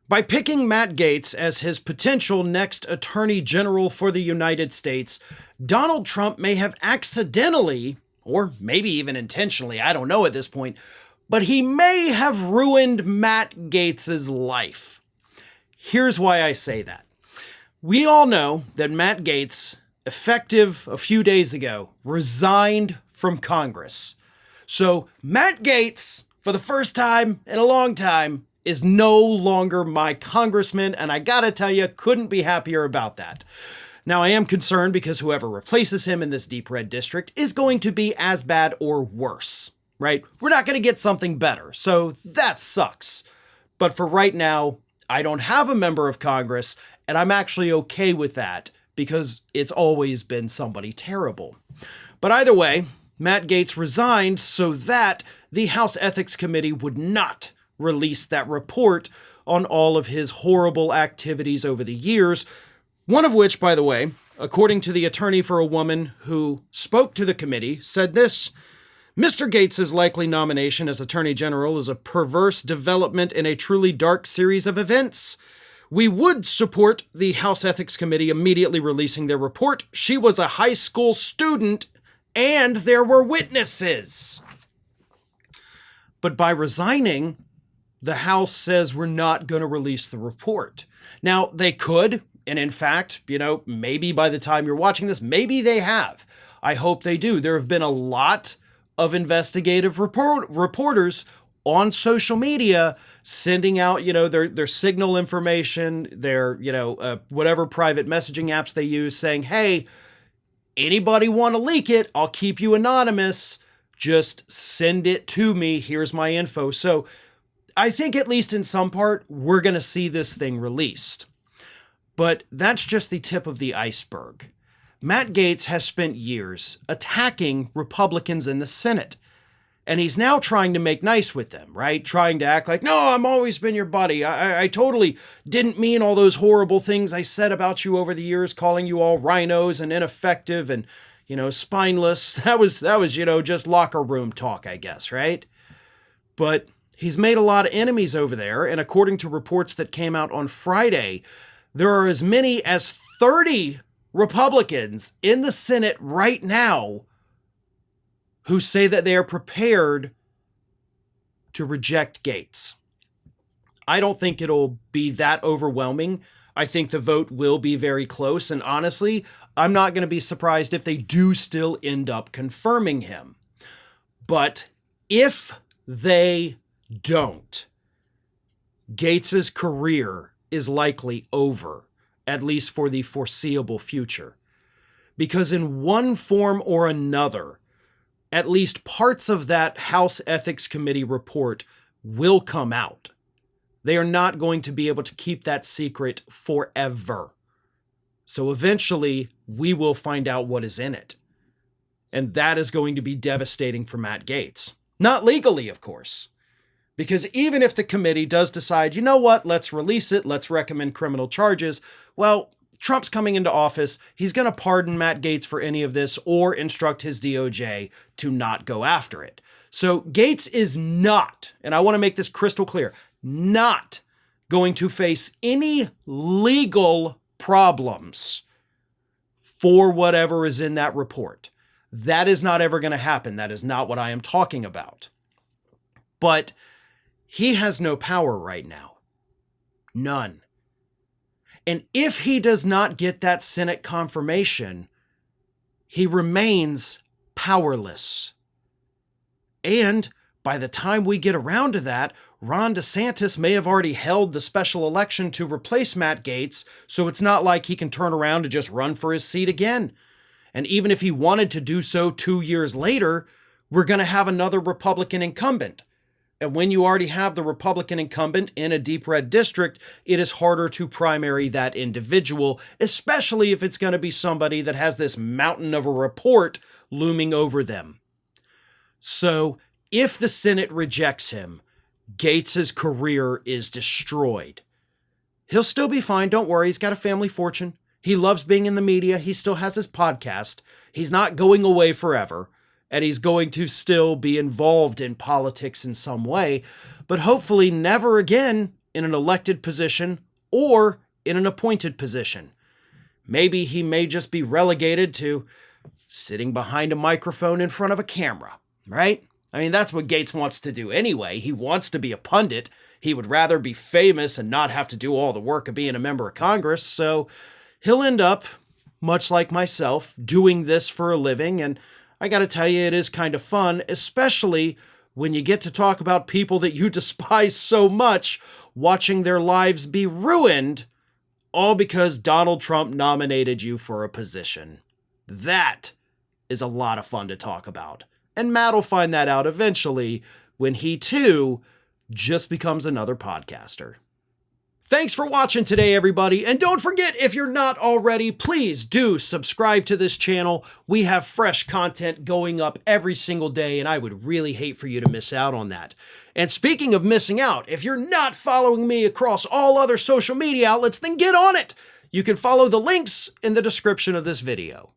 By picking Matt Gaetz as his potential next Attorney General for the United States, Donald Trump may have accidentally, or maybe even intentionally, I don't know at this point, but he may have ruined Matt Gaetz's life. Here's why I say that. We all know that Matt Gaetz, effective a few days ago, resigned from Congress. So Matt Gaetz, for the first time in a long time, is no longer my congressman, and I gotta tell you, couldn't be happier about that. Now, I am concerned because whoever replaces him in this deep red district is going to be as bad or worse, right? We're not gonna get something better, so that sucks. But for right now, I don't have a member of Congress, and I'm actually okay with that because it's always been somebody terrible. But either way, Matt Gaetz resigned so that the House Ethics Committee would not release that report on all of his horrible activities over the years, one of which, by the way, according to the attorney for a woman who spoke to the committee, said this: Mr. Gaetz's likely nomination as Attorney General is a perverse development in a truly dark series of events. We would support the House Ethics Committee immediately releasing their report. She was a high school student and there were witnesses. But by resigning, the House says we're not going to release the report. Now, they could, and in fact, maybe by the time you're watching this, maybe they have. I hope they do. There have been a lot of investigative reporters on social media sending out, their signal information, their, whatever private messaging apps they use, saying, hey, anybody want to leak it? I'll keep you anonymous. Just send it to me. Here's my info. So I think at least in some part, we're going to see this thing released. But that's just the tip of the iceberg. Matt Gaetz has spent years attacking Republicans in the Senate. And he's now trying to make nice with them, right? Trying to act like, no, I've always been your buddy. I totally didn't mean all those horrible things I said about you over the years, calling you all rhinos and ineffective and, spineless. That was, just locker room talk, I guess, right? But he's made a lot of enemies over there, and according to reports that came out on Friday, there are as many as 30 Republicans in the Senate right now who say that they are prepared to reject Gaetz. I don't think it'll be that overwhelming. I think the vote will be very close, and honestly, I'm not going to be surprised if they do still end up confirming him. But if they don't, Gaetz's career is likely over, at least for the foreseeable future. Because in one form or another, at least parts of that House Ethics Committee report will come out. They are not going to be able to keep that secret forever. So eventually, we will find out what is in it. And that is going to be devastating for Matt Gaetz. Not legally, of course. Because even if the committee does decide, you know what, let's release it, let's recommend criminal charges, well, Trump's coming into office. He's going to pardon Matt Gaetz for any of this or instruct his DOJ to not go after it. So Gaetz is not, and I want to make this crystal clear, not going to face any legal problems for whatever is in that report. That is not ever going to happen. That is not what I am talking about. But he has no power right now. None. And if he does not get that Senate confirmation, he remains powerless. And by the time we get around to that, Ron DeSantis may have already held the special election to replace Matt Gaetz, so it's not like he can turn around and just run for his seat again. And even if he wanted to do so 2 years later, we're going to have another Republican incumbent. And when you already have the Republican incumbent in a deep red district, it is harder to primary that individual, especially if it's going to be somebody that has this mountain of a report looming over them. So if the Senate rejects him, Gaetz's career is destroyed. He'll still be fine. Don't worry. He's got a family fortune. He loves being in the media. He still has his podcast. He's not going away forever. And he's going to still be involved in politics in some way, but hopefully never again in an elected position or in an appointed position. Maybe he may just be relegated to sitting behind a microphone in front of a camera, right? I mean, that's what Gaetz wants to do anyway. He wants to be a pundit. He would rather be famous and not have to do all the work of being a member of Congress, so he'll end up, much like myself, doing this for a living, and I gotta tell you, it is kind of fun, especially when you get to talk about people that you despise so much, watching their lives be ruined, all because Donald Trump nominated you for a position. That is a lot of fun to talk about. And Matt will find that out eventually when he, too, just becomes another podcaster. Thanks for watching today, everybody. And don't forget, if you're not already, please do subscribe to this channel. We have fresh content going up every single day, and I would really hate for you to miss out on that. And speaking of missing out, if you're not following me across all other social media outlets, then get on it. You can follow the links in the description of this video.